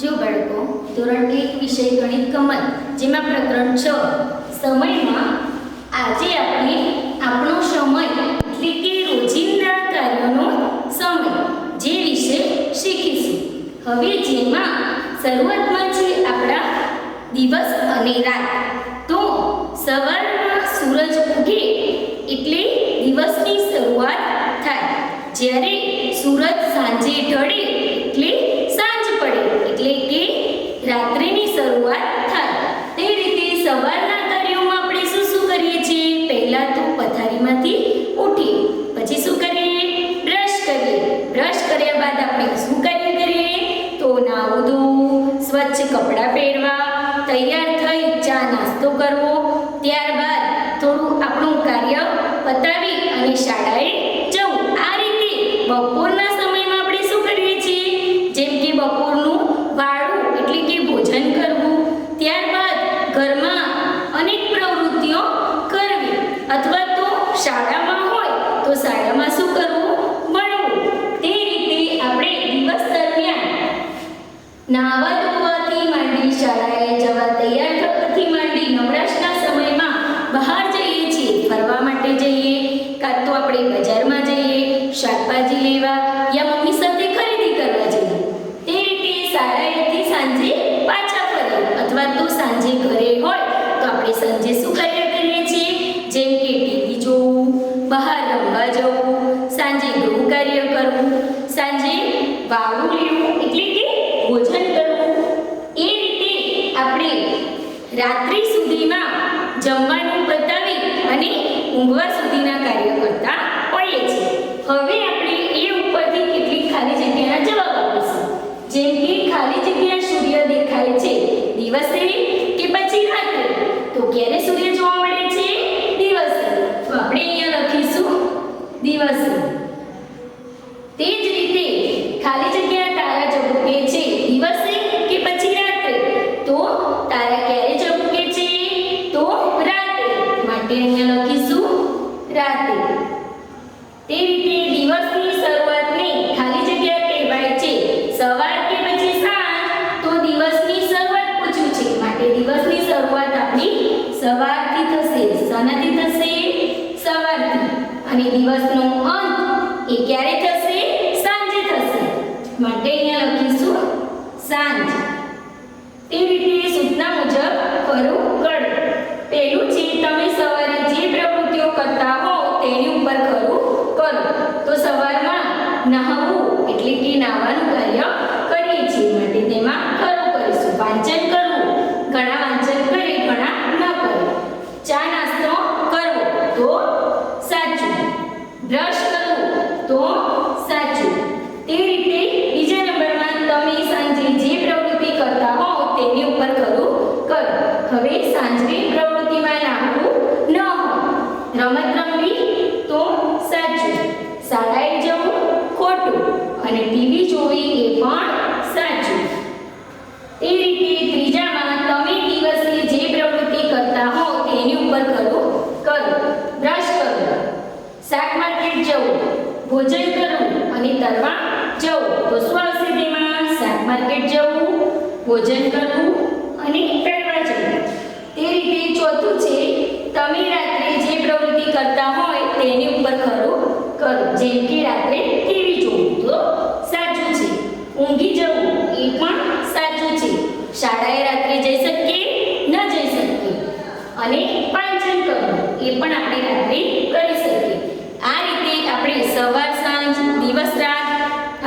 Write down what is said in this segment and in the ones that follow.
જો બાળકો ધોરણ 1 વિષય ગણિત ગમત જેમાં પ્રકરણ 6 સમયમાં આજે આપણે આપણો સમય એટલે કે રોજિંદા કાર્યોનો સમય જે વિશે શીખીશું. હવે જેમાં શરૂઆતમાં છે આપણા દિવસ અને રાત. તો સવારમાં સૂરજ ઉગે એટલે દિવસની શરૂઆત થાય. જ્યારે સૂરજ સાંજે ઢળે એટલે સાંજ પડે એટલે કે રાત્રિની શરૂઆત થાય. તે રીતે સવારના કાર્યોમાં આપણે શું શું કરીએ છીએ? પહેલા તો પથારીમાંથી ઉઠીએ, પછી શું કરીએ? બ્રશ કરીએ. બ્રશ કર્યા બાદ આપણે શું કાર્ય કરીએ? તો નાહવું ધોવું, સ્વચ્છ કપડાં પહેરવા, તૈયાર થઈ ચા નાસ્તો કરવો, ત્યારબાદ થોડું આપણું કાર્ય પતાવી અને શાળાએ જવું. આ રીતે બપોરના સમયમાં આપણે શું કરીએ છીએ? જેમ કે બપોરનું વાળું એટલે કે ભોજન કરવું, ત્યારબાદ ઘરમાં અનેક પ્રવૃત્તિઓ કરવી, અથવા તો શાળામાં હોય તો શાળામાં શું કરવું? ભણવું. તે રીતે આપણે દિવસ દરમિયાન નાહવા ધોવાથી માંડી શાળાએ જવા તૈયાર થવાથી માંડી નવરાશના સમયમાં બહાર જઈએ છીએ, ફરવા માટે જઈએ, કાં તો આપણે બજારમાં જઈએ શાકભાજી લેવા યા મમ્મી સાથે ખરીદી કરવા જઈએ. તે રીતે શાળાએથી સાંજે પાછા ફરીએ, અથવા તો સાંજે ઘરે હોય તો આપણે સાંજે શું કાર્ય કરીએ છીએ? જેમ કે ટીવી જોવું, બહાર રમવા જવું, સાંજે ગૃહ કાર્ય કરવું, સાંજે વાળું લેવું એટલે કે ભોજન કરવું. એ રીતે આપણે રાત્રિ સુધીમાં જમવાનું પતાવી અને ઊંઘવા સુધીના કાર્ય કરતા હોઈએ છીએ. હવે આપણે એ ઉપરથી કેટલીક ખાલી જગ્યાના જવાબ આપીશું. જેમ કે ખાલી જગ્યા સૂર્ય દેખાય છે દિવસે કે પછી રાત્રે? તો ક્યારે સૂર્ય જોવા મળે છે? દિવસે. તો આપણે અહીંયા લખીશું દિવસે. તે જ રીતે ખાલી જગ્યા તારા ઝબૂકે છે દિવસે કે પછી રાત્રે? તો તારા ક્યારે ઝબૂકે છે? તો રાત્રે. માટે અહીંયા લખીશું રાત્રે. તે રીતે દિવસની શરૂઆતને ખાલી જગ્યા કહેવાય છે. સવાર કે પછી સાંજ? તો દિવસની શરૂઆત પૂછ્યું છે, માટે દિવસની શરૂઆત આપણી સવારથી થશે. શાનાથી થશે? સવારથી. અને દિવસનો અંત એ ક્યારે થશે? સાંજે થશે. માટે અહીંયા લખીશું સાંજ. તે રીતે સૂચના મુજબ ખરું કરો. પહેલું છે તમે સવારે જે પ્રવૃત્તિઓ કરતા હો તેની ઉપર ખરું કરો. તો સવારમાં નહાવું એટલે કે નાહવાનું કાર્ય કરીએ છીએ, માટે તેમાં ખરું કરીશું. વાંચન કરવું, ઘણા વાંચન કરે ઘણા ન કરે. ચા નાસ્તો કરવો તો સાચું. બ્રશ કરવું તો સાચું. તે રીતે બીજા નંબરમાં તમે સાંજે જે પ્રવૃત્તિ કરતા હો તેની ઉપર ખરું કરો. હવે સાંજની પ્રવૃત્તિમાં નાહવું ન હોય, રમત રમવી તો સાચું, શાળાએ જવું ખોટું, અને ટીવી જોવી એ પણ સાચું. તે રીતે ત્રીજામાં તમે દિવસે જે પ્રવૃત્તિ કરતા હો તેની ઉપર ખરું કરો. બ્રશ કરવું, શાક માર્કેટ જવું, ભોજન કરવું અને તરવા જવું. તો શું આવશે તેમાં? શાક માર્કેટ જવું, ભોજન કરવું અને તરવા જવું. તે રીતે ચોથું છે તમે રાત્રે જે પ્રવૃત્તિ કરતા હોય તેની ઉપર ખરું કરો. જેમ કે રાત્રે ટીવી જોવું તો સાચું છે. ઊંઘી જવું એ પણ સાચું છે. શાળાએ રાત્રે જઈ શકીએ? ન જઈ શકીએ. અને વાંચન કરવું એ પણ આપણે રાત્રે કરી શકીએ. આ રીતે આપણે સવાર સાંજ, દિવસ રાત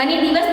અને દિવસ